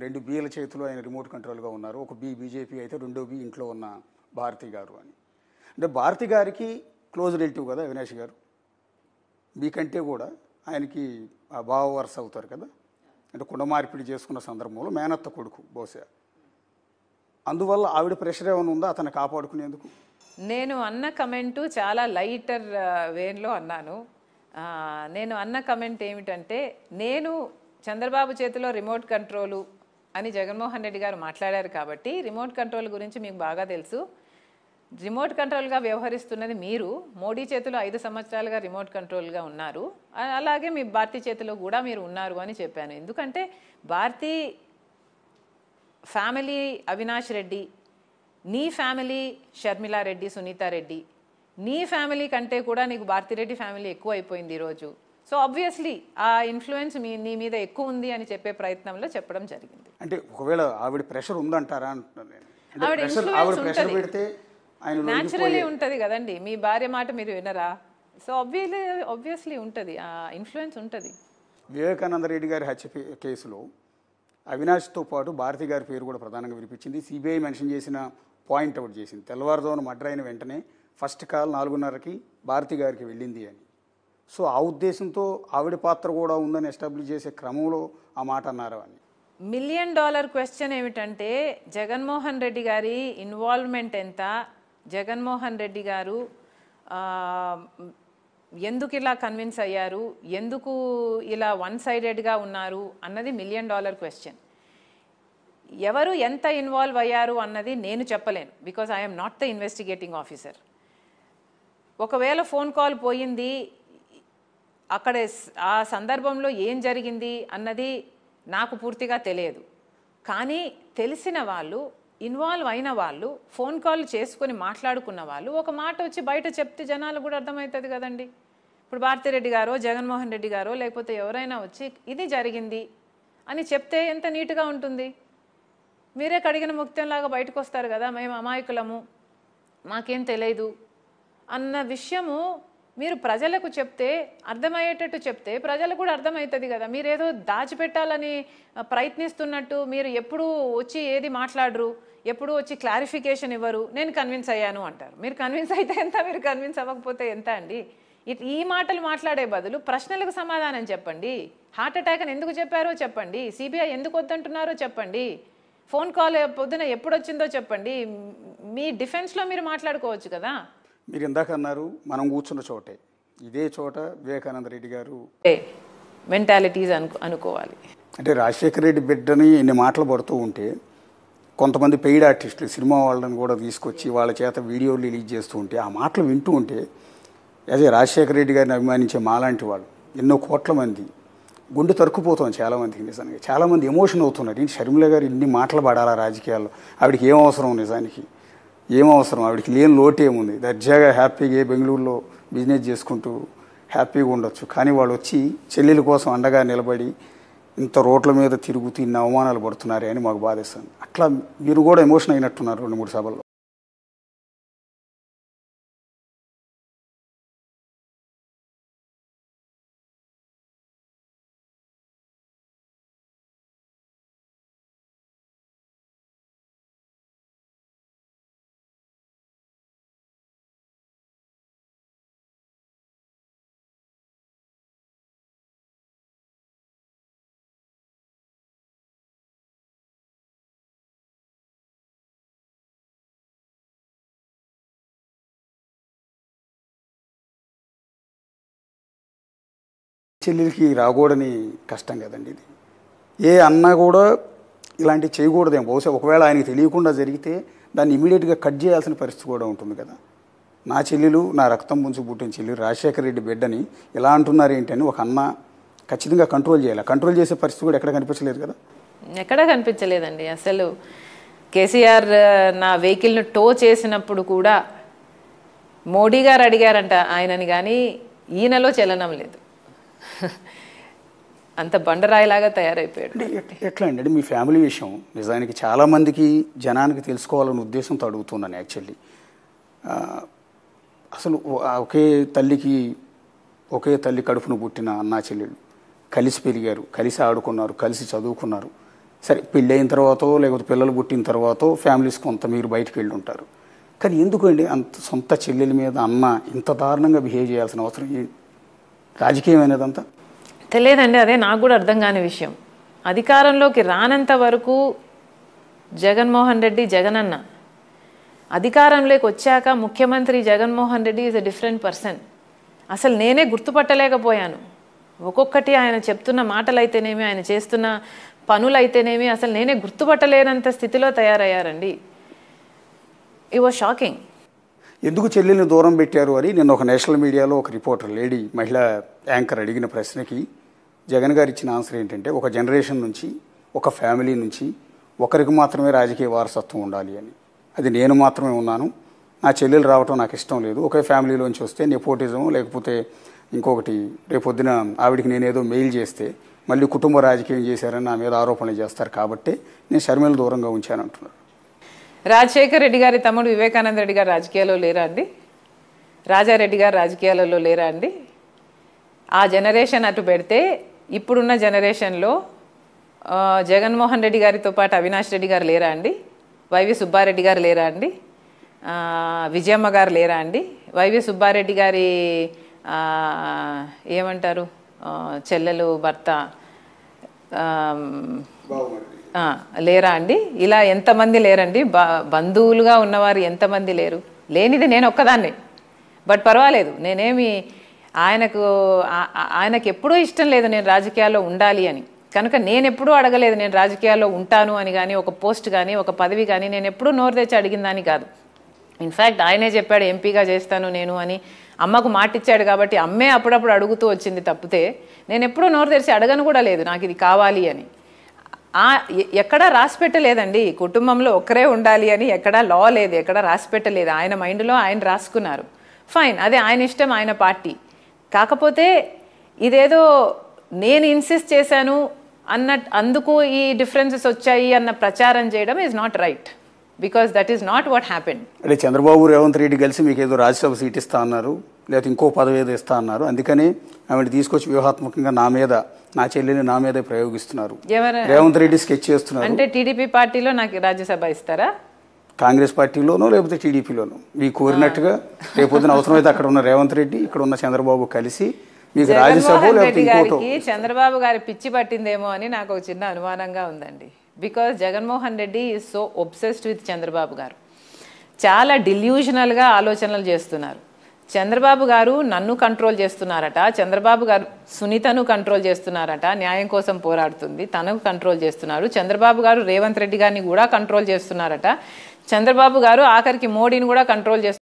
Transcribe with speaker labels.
Speaker 1: 2 బీల చేతిలో ఆయన రిమోట్ కంట్రోల్గా ఉన్నారు. ఒక బీ బీజేపీ అయితే రెండో బీ ఇంట్లో ఉన్న భారతి గారు అని. అంటే భారతి గారికి క్లోజ్ రిలేటివ్ కదా అవినాష్ గారు. మీకంటే కూడా ఆయనకి బావ వరుస అవుతారు కదా. అంటే కుండ మార్పిడి చేసుకున్న సందర్భంలో మేనత్త కొడుకు బహుశా. అందువల్ల ఆవిడ ప్రెషర్ ఏమైనా ఉందా అతను కాపాడుకునేందుకు?
Speaker 2: నేను అన్న కమెంటు చాలా లైటర్ వేలో అన్నాను. నేను అన్న కమెంట్ ఏమిటంటే, నేను చంద్రబాబు చేతిలో రిమోట్ కంట్రోలు అని జగన్మోహన్ రెడ్డి గారు మాట్లాడారు కాబట్టి రిమోట్ కంట్రోల్ గురించి మీకు బాగా తెలుసు. రిమోట్ కంట్రోల్గా వ్యవహరిస్తున్నది మీరు. మోడీ చేతిలో 5 సంవత్సరాలుగా రిమోట్ కంట్రోల్గా ఉన్నారు. అలాగే మీ భారతీ చేతిలో కూడా మీరు ఉన్నారు అని చెప్పాను. ఎందుకంటే భారతీ ఫ్యామిలీ అవినాష్ రెడ్డి, నీ ఫ్యామిలీ షర్మిలారెడ్డి, సునీతారెడ్డి, నీ ఫ్యామిలీ కంటే కూడా నీకు భారతిరెడ్డి ఫ్యామిలీ ఎక్కువ అయిపోయింది ఈరోజు. సో ఆబ్వియస్లీ ఆ ఇన్ఫ్లుయెన్స్ నీ మీద ఎక్కువ ఉంది అని చెప్పే ప్రయత్నంలో చెప్పడం జరిగింది.
Speaker 1: అంటే ఒకవేళ ఆవిడ ప్రెషర్ ఉందంటారా అంటున్నాను నేను.
Speaker 2: ఆవిడ
Speaker 1: ప్రెషర్ పెడితే
Speaker 2: న్యాచురలీ ఉంటుంది కదండి. మీ భార్య మాట మీరు వినరా? సో ఆబ్వియస్లీ ఉంటుంది, ఆ ఇన్ఫ్లుయెన్స్ ఉంటుంది.
Speaker 1: వివేకానంద రెడ్డి గారి హత్య కేసులో అవినాష్తో పాటు భారతి గారి పేరు కూడా ప్రధానంగా వినిపించింది. సిబిఐ మెన్షన్ చేసిన పాయింట్ అవుట్ చేసింది. తెల్లవారుజామున మర్డర్ అయిన వెంటనే ఫస్ట్ కాల్ 4:30కి భారతి గారికి వెళ్ళింది అని. సో ఆ ఉద్దేశంతో ఆవిడ పాత్ర కూడా ఉందని ఎస్టాబ్లిష్ చేసే క్రమంలో ఆ మాట అన్నారు అని.
Speaker 2: $1 మిలియన్ క్వశ్చన్ ఏమిటంటే, జగన్మోహన్ రెడ్డి గారి ఇన్వాల్వ్మెంట్ ఎంత, జగన్మోహన్ రెడ్డి గారు ఎందుకు ఇలా కన్విన్స్ అయ్యారు, ఎందుకు ఇలా వన్ సైడెడ్గా ఉన్నారు అన్నది $1 మిలియన్ క్వశ్చన్. ఎవరు ఎంత ఇన్వాల్వ్ అయ్యారు అన్నది నేను చెప్పలేను, because I'm not the investigating officer. ఒకవేళ ఫోన్ కాల్ పోయింది, అక్కడ ఆ సందర్భంలో ఏం జరిగింది అన్నది నాకు పూర్తిగా తెలియదు. కానీ తెలిసిన వాళ్ళు, ఇన్వాల్వ్ అయిన వాళ్ళు, ఫోన్ కాల్ చేసుకొని మాట్లాడుకున్న వాళ్ళు ఒక మాట వచ్చి బయట చెప్తే జనాలు కూడా అర్థమవుతుంది కదండి. ఇప్పుడు భారతిరెడ్డి గారో, జగన్మోహన్ రెడ్డి గారో, లేకపోతే ఎవరైనా వచ్చి ఇది జరిగింది అని చెప్తే ఎంత నీట్గా ఉంటుంది. మీరే కడిగిన ముక్తంలాగా బయటకు వస్తారు కదా, మేము అమాయకులము, మాకేం తెలియదు అన్న విషయము మీరు ప్రజలకు చెప్తే, అర్థమయ్యేటట్టు చెప్తే ప్రజలకు కూడా అర్థమవుతుంది కదా. మీరేదో దాచిపెట్టాలని ప్రయత్నిస్తున్నట్టు మీరు ఎప్పుడు వచ్చి ఏది మాట్లాడరు, ఎప్పుడు వచ్చి క్లారిఫికేషన్ ఇవ్వరు. నేను కన్విన్స్ అయ్యాను అంటారు. మీరు కన్విన్స్ అయితే ఎంత, మీరు కన్విన్స్ అవ్వకపోతే ఎంత అండి? ఈ మాటలు మాట్లాడే బదులు ప్రశ్నలకు సమాధానం చెప్పండి. హార్ట్ అటాక్ అని ఎందుకు చెప్పారో చెప్పండి, సిబిఐ ఎందుకు వద్దంటున్నారో చెప్పండి, ఫోన్ కాల్ పొద్దున ఎప్పుడు వచ్చిందో చెప్పండి. మీ డిఫెన్స్లో మీరు మాట్లాడుకోవచ్చు కదా.
Speaker 1: మీరు ఇందాక అన్నారు మనం కూర్చున్న చోటే, ఇదే చోట వివేకానంద రెడ్డి గారు
Speaker 2: మెంటాలిటీస్ అనుకోవాలి.
Speaker 1: అంటే రాజశేఖర రెడ్డి బిడ్డని ఇన్ని మాటలు పడుతూ ఉంటే కొంతమంది పెయిడ్ ఆర్టిస్టులు, సినిమా వాళ్ళని కూడా తీసుకొచ్చి వాళ్ళ చేత వీడియోలు రిలీజ్ చేస్తూ ఉంటే ఆ మాటలు వింటూ ఉంటే, అదే రాజశేఖర రెడ్డి గారిని అభిమానించే మాలాంటి వాళ్ళు ఎన్నో కోట్ల మంది గుండె తరుక్కుపోతాం. చాలామందికి నిజానికి చాలామంది ఎమోషన్ అవుతున్నారు. ఏంటి షర్మిల గారు ఇన్ని మాటలు పడాలా రాజకీయాల్లో? ఆవిడకి ఏం అవసరం, నిజానికి ఏం అవసరం? ఆవిడకి లేని లోటు ఏముంది? దర్జాగా హ్యాపీగా బెంగళూరులో బిజినెస్ చేసుకుంటూ హ్యాపీగా ఉండొచ్చు. కానీ వాళ్ళు వచ్చి చెల్లెల కోసం అండగా నిలబడి ఇంత రోడ్ల మీద తిరుగుతూ ఇన్ని అవమానాలు పడుతున్నారే అని మాకు బాధేస్తుంది. అట్లా మీరు కూడా ఎమోషన్ అయినట్టున్నారు 2-3 సభల్లో. చెల్లెలకి రాకూడని కష్టం కదండి ఇది. ఏ అన్నా కూడా ఇలాంటివి చేయకూడదేమో. బహుశా ఒకవేళ ఆయనకి తెలియకుండా జరిగితే దాన్ని ఇమీడియట్గా కట్ చేయాల్సిన పరిస్థితి కూడా ఉంటుంది కదా. నా చెల్లెలు, నా రక్తం ముంచి పుట్టిన చెల్లెలు, రాజశేఖర రెడ్డి బిడ్డని ఇలా అంటున్నారు ఏంటని ఒక అన్న ఖచ్చితంగా కంట్రోల్ చేయాలి. కంట్రోల్ చేసే పరిస్థితి కూడా ఎక్కడ కనిపించలేదు కదా.
Speaker 2: ఎక్కడ కనిపించలేదండి అసలు. కేసీఆర్ నా వెహికల్ను టో చేసినప్పుడు కూడా మోడీ గారు అడిగారంట ఆయనని, కానీ ఈయనలో చలనం లేదు. అంత బండరాయిలాగా తయారైపోయాడు.
Speaker 1: ఎట్లా అండి మీ ఫ్యామిలీ విషయం? నిజానికి చాలామందికి జనానికి తెలుసుకోవాలనే ఉద్దేశంతో అడుగుతున్నాను యాక్చువల్లీ. అసలు ఒకే తల్లి కడుపును పుట్టిన అన్నా చెల్లెళ్ళు కలిసి పెరిగారు, కలిసి ఆడుకున్నారు, కలిసి చదువుకున్నారు. సరే పెళ్ళి అయిన తర్వాత లేకపోతే పిల్లలు పుట్టిన తర్వాత ఫ్యామిలీస్ కొంత మీరు బయటకు వెళ్ళి ఉంటారు. కానీ ఎందుకండి అంత సొంత చెల్లెల మీద అన్న ఇంత దారుణంగా బిహేవ్ చేయాల్సిన అవసరం ఏంటి? రాజకీయం అనేదంతా
Speaker 2: తెలియదండి. అదే నాకు కూడా అర్థం కాని విషయం. అధికారంలోకి రానంత వరకు జగన్మోహన్ రెడ్డి జగనన్న, అధికారంలోకి వచ్చాక ముఖ్యమంత్రి Jaganmohan Reddy is a different person. అసలు నేనే గుర్తుపట్టలేకపోయాను. ఒక్కొక్కటి ఆయన చెప్తున్న మాటలైతేనేమి, ఆయన చేస్తున్న పనులైతేనేమి అసలు నేనే గుర్తుపట్టలేనంత స్థితిలో తయారయ్యారండి. It was shocking.
Speaker 1: ఎందుకు చెల్లెల్ని దూరం పెట్టారు అని నిన్న ఒక నేషనల్ మీడియాలో ఒక రిపోర్టర్ లేడీ మహిళా యాంకర్ అడిగిన ప్రశ్నకి జగన్ గారు ఇచ్చిన ఆన్సర్ ఏంటంటే, ఒక జనరేషన్ నుంచి ఒక ఫ్యామిలీ నుంచి ఒకరికి మాత్రమే రాజకీయ వారసత్వం ఉండాలి అని. అది నేను మాత్రమే ఉన్నాను, నా చెల్లెలు రావటం నాకు ఇష్టం లేదు. ఒకే ఫ్యామిలీలోంచి వస్తే నెపోటిజం లేకపోతే ఇంకొకటి రేపొద్దున ఆవిడికి నేనేదో మెయిల్ చేస్తే మళ్ళీ కుటుంబ రాజకీయం చేశారని నా మీద ఆరోపణలు చేస్తారు, కాబట్టి నేను షర్మిల దూరంగా ఉంచాను అంటున్నారు.
Speaker 2: రాజశేఖర్ రెడ్డి గారి తమ్ముడు వివేకానంద రెడ్డి గారు రాజకీయాల్లో లేరా అండి? రాజారెడ్డి గారు రాజకీయాలలో లేరా అండి? ఆ జనరేషన్ అటు పెడితే ఇప్పుడున్న జనరేషన్లో జగన్మోహన్ రెడ్డి గారితో పాటు అవినాష్ రెడ్డి గారు లేరా అండి? వైవి సుబ్బారెడ్డి గారు లేరా అండి? విజయమ్మ గారు లేరా అండి? వైవి సుబ్బారెడ్డి గారి ఏమంటారు చెల్లెలు భర్త లేరా అండి? ఇలా ఎంతమంది లేరండి? బంధువులుగా ఉన్నవారు ఎంతమంది లేరు? లేనిది నేను ఒక్కదాన్ని. బట్ పర్వాలేదు, నేనేమి ఆయనకు ఎప్పుడూ ఇష్టం లేదు నేను రాజకీయాల్లో ఉండాలి అని. కనుక నేను ఎప్పుడూ అడగలేదు నేను రాజకీయాల్లో ఉంటాను అని కానీ, ఒక పోస్ట్ కానీ, ఒక పదవి కానీ నేను ఎప్పుడూ నోరు తెచ్చి అడిగిందని కాదు. ఇన్ఫ్యాక్ట్ ఆయనే చెప్పాడు ఎంపీగా చేస్తాను నేను అని. అమ్మకు మాట ఇచ్చాడు కాబట్టి అమ్మే అప్పుడప్పుడు అడుగుతూ వచ్చింది తప్పితే నేను ఎప్పుడూ నోరు తెరిచి అడగను కూడా లేదు నాకు ఇది కావాలి అని. ఎక్కడా రాసి పెట్టలేదండి కుటుంబంలో ఒక్కరే ఉండాలి అని, ఎక్కడా లా లేదు, ఎక్కడా రాసి పెట్టలేదు. ఆయన మైండ్లో ఆయన రాసుకున్నారు, ఫైన్, అదే ఆయన ఇష్టం, ఆయన పార్టీ. కాకపోతే ఇదేదో నేను ఇన్సిస్ట్ చేశాను అందుకు ఈ డిఫరెన్సెస్ వచ్చాయి అన్న ప్రచారం చేయడం is not right, because that is not what happened.
Speaker 1: అంటే చంద్రబాబు రేవంత్ రెడ్డి కలిసి మీకు ఏదో రాజ్యసభ సీట్ ఇస్తా అన్నారు, లేకపోతే ఇంకో పదవి ఏదో ఇస్తా అన్నారు, అందుకని ఆమెను తీసుకొచ్చి వ్యూహాత్మకంగా నా మీద, నా చెల్లెని నా మీదే ప్రయోగిస్తున్నారు. రేవంత్ రెడ్డి స్కెచ్ చేస్తున్నారు.
Speaker 2: అంటే టీడీపీ పార్టీలో నాకు రాజ్యసభ ఇస్తారా?
Speaker 1: కాంగ్రెస్ పార్టీలోనో లేకపోతే టీడీపీలోనో మీకు కోరినట్టుగా రేపొద్దున అవసరమైతే అక్కడ ఉన్న రేవంత్ రెడ్డి, ఇక్కడ ఉన్న చంద్రబాబు కలిసి మీకు రాజ్యసభ లేకపోతే ఇంకోటో.
Speaker 2: చంద్రబాబు గారి పిచ్చి పట్టిందేమో అని నాకు ఒక చిన్న అనుమానంగా ఉందండి. Because Jaganmohan Reddy is so obsessed with Chandrababu గారు. చాలా డిల్యూషనల్గా ఆలోచనలు చేస్తున్నారు. చంద్రబాబు గారు నన్ను కంట్రోల్ చేస్తున్నారట, చంద్రబాబు గారు సునీతను కంట్రోల్ చేస్తున్నారట, న్యాయం కోసం పోరాడుతుంది తనకు కంట్రోల్ చేస్తున్నారు. చంద్రబాబు గారు రేవంత్ రెడ్డి గారిని కూడా కంట్రోల్ చేస్తున్నారట. చంద్రబాబు గారు ఆఖరికి మోడీని కూడా కంట్రోల్ చేస్తున్నారు.